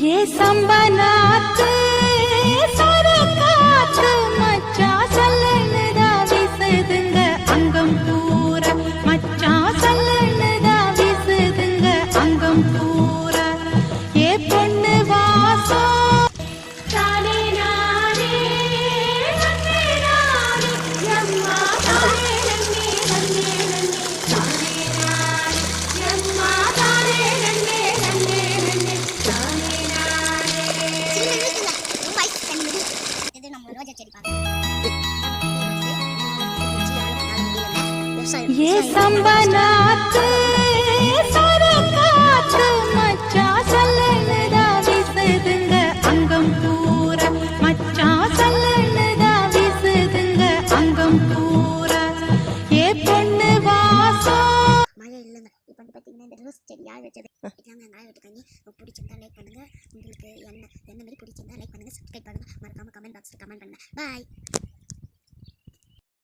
ये संबनाते सारे कात मचा चलन दावी सेदंग अंगम पूरा मचा चलन दावी सेदंग अंगम पूरा ये பொண்ணு வாசோ தானே நானே நன்னே நானே யம்மா தானே நன்னே நன்னே நன்னே தானே நானே யம்மா தானே நன்னே நன்னே நன்னே தானே இது நம்ம ரோஜா செடி பாருங்க ये संबनाते सारे कात मचा चलन दावी सेदंग अंगम पूरा मचा चलन दावी सेदंग अंगम पूरा ये பொண்ணு வாசோ மழை இல்லைங்க. இப்போ வந்து பார்த்தீங்கன்னா இந்த ரோஸ் செடி யார் வச்சது இதாங்க நாய் வெட்டுக்காங்க. பிடிச்சிருந்தா லைக் பண்ணுங்க. உங்களுக்கு என்ன மாதிரி பிடிச்சிருந்தா லைக் பண்ணுங்க, சப்ஸ்கிரைப் பண்ணுங்க, மறக்காம கமெண்ட் பாக்ஸில் கமெண்ட் பண்ணுங்க. பாய்.